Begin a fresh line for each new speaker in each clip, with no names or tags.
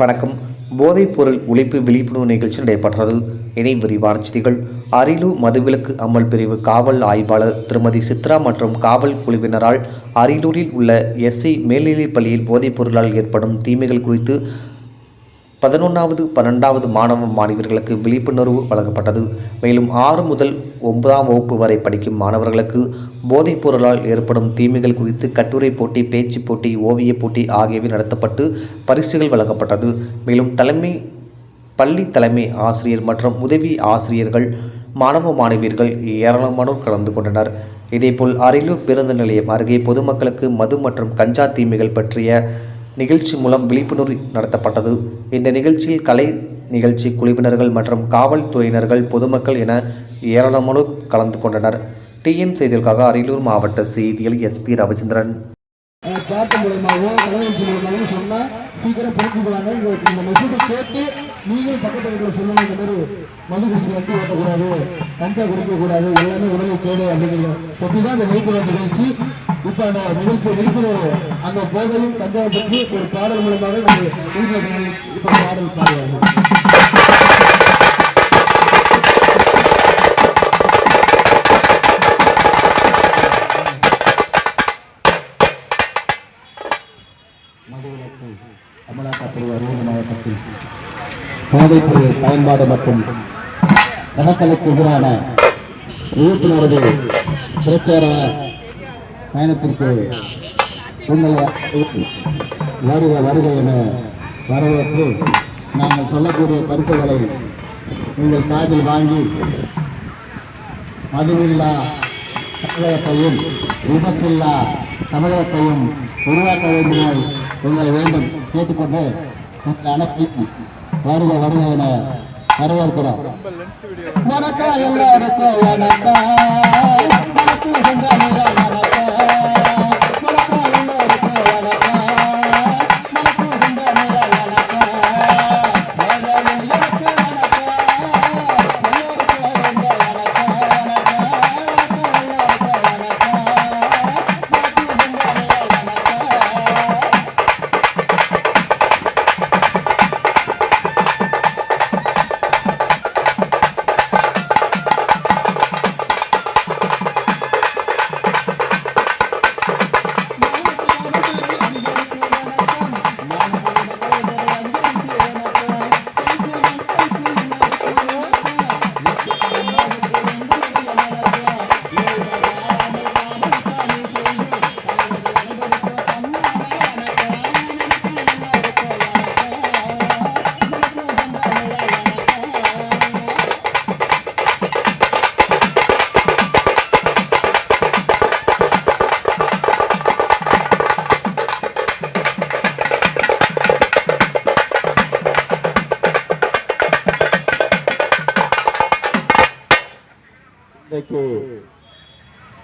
வணக்கம். போதைப்பொருள் ஒழிப்பு விழிப்புணர்வு நிகழ்ச்சி நடைபெற்றது. இணை விரிவான செய்திகள். அரியலூர் மதுவிலக்கு அமல் பிரிவு காவல் ஆய்வாளர் திருமதி சித்ரா மற்றும் காவல் குழுவினரால் அரியலூரில் உள்ள எஸ்சி மேல்நிலைப் பள்ளியில் போதைப்பொருளால் ஏற்படும் தீமைகள் குறித்து 11வது 12வது மாணவ மாணவியர்களுக்கு விழிப்புணர்வு வழங்கப்பட்டது. மேலும் 6 முதல் 9ஆம் வகுப்பு வரை படிக்கும் மாணவர்களுக்கு போதைப் பொருளால் ஏற்படும் தீமைகள் குறித்து கட்டுரை போட்டி, பேச்சு போட்டி, ஓவிய போட்டி ஆகியவை நடத்தப்பட்டு பரிசுகள் வழங்கப்பட்டது. மேலும் பள்ளி தலைமை ஆசிரியர் மற்றும் உதவி ஆசிரியர்கள், மாணவ மாணவியர்கள் ஏராளமானோர் கலந்து கொண்டனர். இதேபோல் அரியலூர் பேருந்து நிலையம் அருகே பொதுமக்களுக்கு மது மற்றும் கஞ்சா தீமைகள் பற்றிய நிகழ்ச்சி மூலம் விழிப்புணர்வு நடத்தப்பட்டது. இந்த நிகழ்ச்சியில் கலை நிகழ்ச்சி குழுவினர்கள் மற்றும் காவல்துறையினர்கள், பொதுமக்கள் என ஏராளமானோர் கலந்து கொண்டனர். டிஎன் செய்திகளுக்காக அரியலூர் மாவட்ட செய்திகள் எஸ்பி ரவிச்சந்திரன்.
பாட்டு மூலமாகவோ கலைநிகழ்ச்சி மூலமாகவும் சொன்னால் சீக்கிரம் புரிஞ்சுக்குவாங்க. இந்த மெசேஜை கேட்டு நீங்களும் பக்கத்து வீட்டில் சொல்லணும், இந்த மாதிரி மது குடிச்சு வண்டி ஓட்டக்கூடாது, கஞ்சா குடிக்கக்கூடாது, எல்லாமே உடனை கேடு அப்படிங்கிறத பற்றி தான் இந்த விழிப்புணர்வு நிகழ்ச்சி. இப்போ அந்த நிகழ்ச்சி விழிப்புணர்வு அந்த போதையும் கஞ்சாவை பற்றி ஒரு பாடல் மூலமாக இப்போ பாடல் பாடுவாங்க. மதுவிலக்கு அமலாக்கத்துறை அரியலூர் மாவட்டத்தில் போதைப்பொருள் பயன்பாடு மற்றும் கணக்கலுக்கு எதிரான விழிப்புணர்வு பிரச்சார பயணத்திற்கு உங்களை வருக என வரவேற்று நாங்கள் சொல்லக்கூடிய கருத்துக்களை நீங்கள் காதில் வாங்கி மதுவில்லா தமிழகத்தையும் விபத்தில்லா தமிழகத்தையும் உருவாக்க வேண்டுமாய் உங்களை வேண்டும் கேட்டுக்கொண்டு அனுப்பி வருக என வரவேற்கிறோம். வணக்கம் எல்லாருக்கும் வணக்கம்.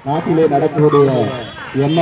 நாட்டிலே நடக்கக்கூடிய என்ன